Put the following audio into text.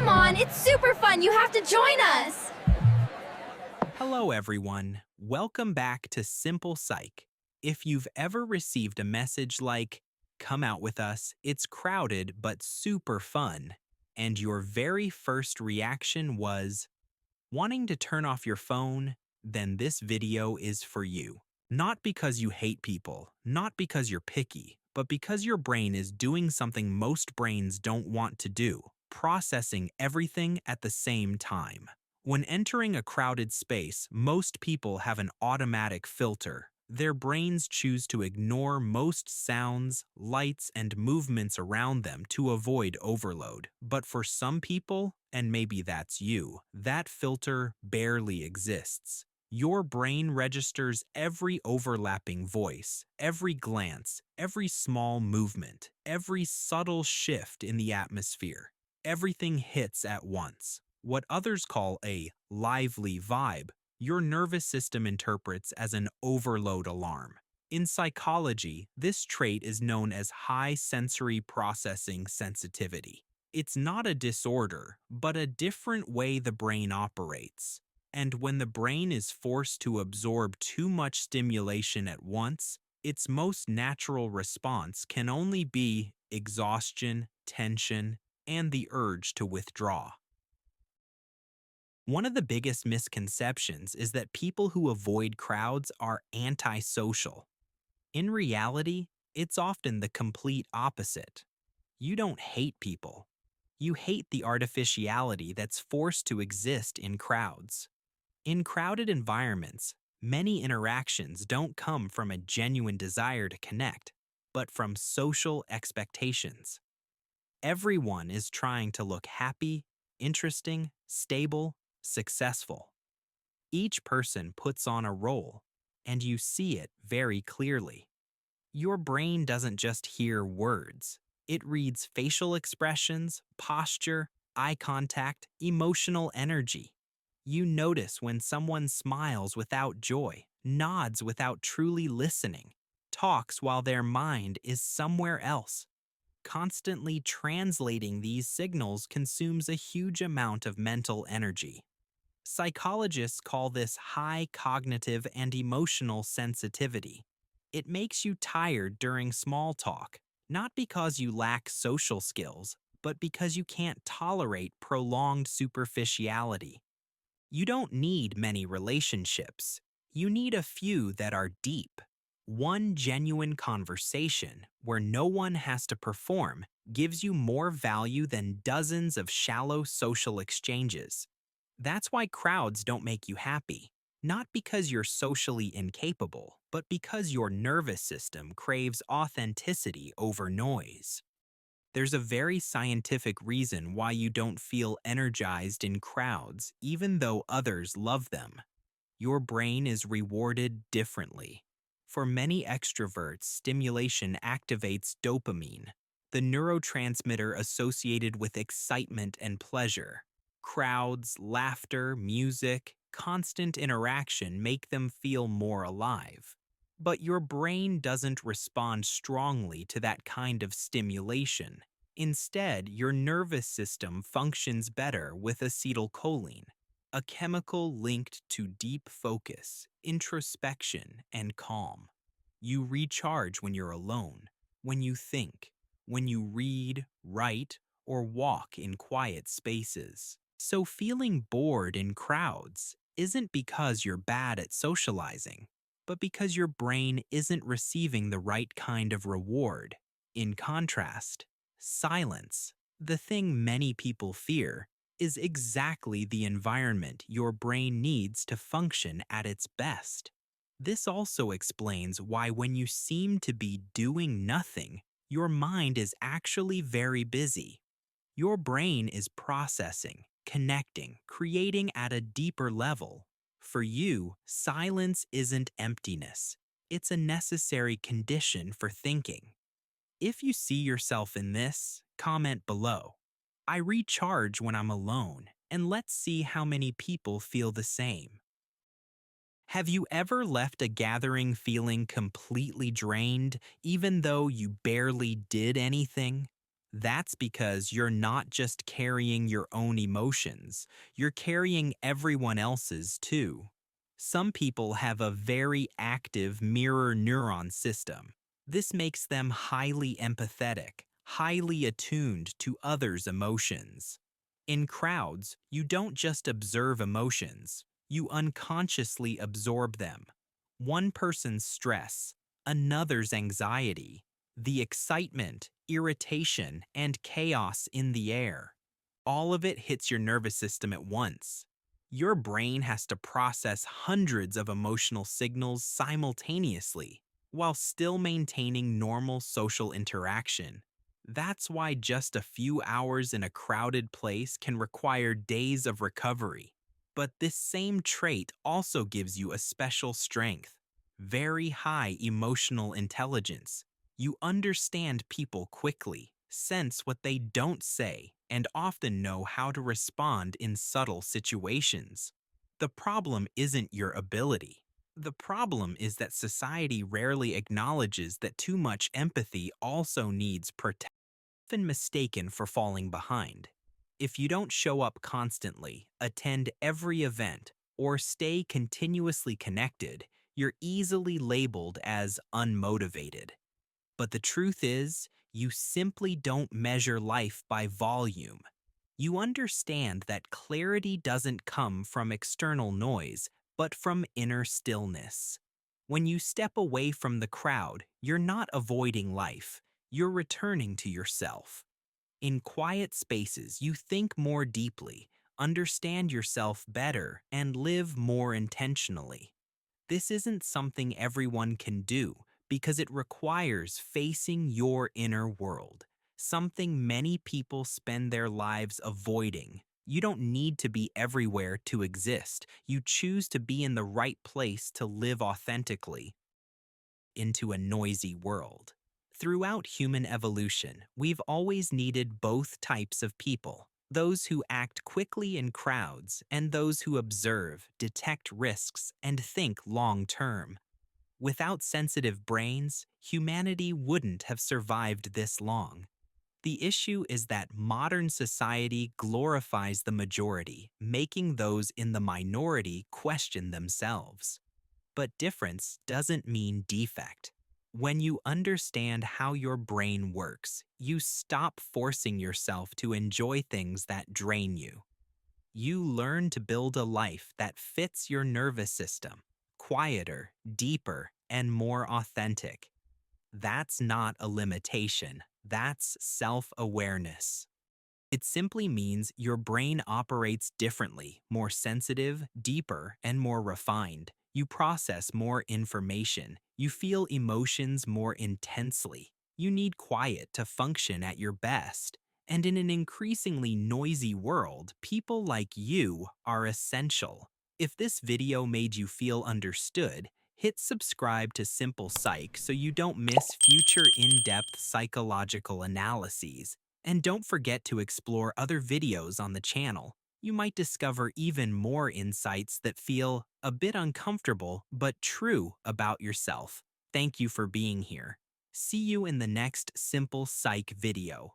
Come on, it's super fun. You have to join us. Hello, everyone. Welcome back to SimplePsych. If you've ever received a message like, "Come out with us, it's crowded but super fun," and your very first reaction was wanting to turn off your phone, then this video is for you. Not because you hate people, not because you're picky, but because your brain is doing something most brains don't want to do, processing everything at the same time. When entering a crowded space, most people have an automatic filter. Their brains choose to ignore most sounds, lights, and movements around them to avoid overload. But for some people, and maybe that's you, that filter barely exists. Your brain registers every overlapping voice, every glance, every small movement, every subtle shift in the atmosphere. Everything hits at once. What others call a lively vibe, your nervous system interprets as an overload alarm. In psychology, this trait is known as high sensory processing sensitivity. It's not a disorder, but a different way the brain operates. And when the brain is forced to absorb too much stimulation at once, its most natural response can only be exhaustion, tension, and the urge to withdraw. One of the biggest misconceptions is that people who avoid crowds are antisocial. In reality, it's often the complete opposite. You don't hate people. You hate the artificiality that's forced to exist in crowds. In crowded environments, many interactions don't come from a genuine desire to connect, but from social expectations. Everyone is trying to look happy, interesting, stable, successful. Each person puts on a role, and you see it very clearly. Your brain doesn't just hear words. It reads facial expressions, posture, eye contact, emotional energy. You notice when someone smiles without joy, nods without truly listening, talks while their mind is somewhere else. Constantly translating these signals consumes a huge amount of mental energy. Psychologists call this high cognitive and emotional sensitivity. It makes you tired during small talk, not because you lack social skills, but because you can't tolerate prolonged superficiality. You don't need many relationships. You need a few that are deep. One genuine conversation where no one has to perform gives you more value than dozens of shallow social exchanges. That's why crowds don't make you happy. Not because you're socially incapable, but because your nervous system craves authenticity over noise. There's a very scientific reason why you don't feel energized in crowds, even though others love them. Your brain is rewarded differently. For many extroverts, stimulation activates dopamine, the neurotransmitter associated with excitement and pleasure. Crowds, laughter, music, constant interaction make them feel more alive. But your brain doesn't respond strongly to that kind of stimulation. Instead, your nervous system functions better with acetylcholine, a chemical linked to deep focus, introspection, and calm. You recharge when you're alone, when you think, when you read, write, or walk in quiet spaces. So feeling bored in crowds isn't because you're bad at socializing, but because your brain isn't receiving the right kind of reward. In contrast, silence, the thing many people fear, is exactly the environment your brain needs to function at its best. This also explains why when you seem to be doing nothing, your mind is actually very busy. Your brain is processing, connecting, creating at a deeper level. For you, silence isn't emptiness. It's a necessary condition for thinking. If you see yourself in this, comment below. I recharge when I'm alone, and let's see how many people feel the same. Have you ever left a gathering feeling completely drained, even though you barely did anything? That's because you're not just carrying your own emotions, you're carrying everyone else's too. Some people have a very active mirror neuron system. This makes them highly empathetic, highly attuned to others' emotions. In crowds, you don't just observe emotions, you unconsciously absorb them. One person's stress, another's anxiety, the excitement, irritation, and chaos in the air. All of it hits your nervous system at once. Your brain has to process hundreds of emotional signals simultaneously while still maintaining normal social interaction. That's why just a few hours in a crowded place can require days of recovery. But this same trait also gives you a special strength, very high emotional intelligence. You understand people quickly, sense what they don't say, and often know how to respond in subtle situations. The problem isn't your ability. The problem is that society rarely acknowledges that too much empathy also needs protection, often mistaken for falling behind. If you don't show up constantly, attend every event, or stay continuously connected, you're easily labeled as unmotivated. But the truth is, you simply don't measure life by volume. You understand that clarity doesn't come from external noise, but from inner stillness. When you step away from the crowd, you're not avoiding life, you're returning to yourself. In quiet spaces, you think more deeply, understand yourself better, and live more intentionally. This isn't something everyone can do because it requires facing your inner world, something many people spend their lives avoiding. You don't need to be everywhere to exist. You choose to be in the right place to live authentically into a noisy world. Throughout human evolution, we've always needed both types of people. Those who act quickly in crowds and those who observe, detect risks, and think long term. Without sensitive brains, humanity wouldn't have survived this long. The issue is that modern society glorifies the majority, making those in the minority question themselves. But difference doesn't mean defect. When you understand how your brain works, you stop forcing yourself to enjoy things that drain you. You learn to build a life that fits your nervous system, quieter, deeper, and more authentic. That's not a limitation, that's self-awareness. It simply means your brain operates differently, more sensitive, deeper, and more refined. You process more information. You feel emotions more intensely. You need quiet to function at your best. And in an increasingly noisy world, people like you are essential. If this video made you feel understood, hit subscribe to Simple Psych so you don't miss future in-depth psychological analyses. And don't forget to explore other videos on the channel. You might discover even more insights that feel a bit uncomfortable but true about yourself. Thank you for being here. See you in the next Simple Psych video.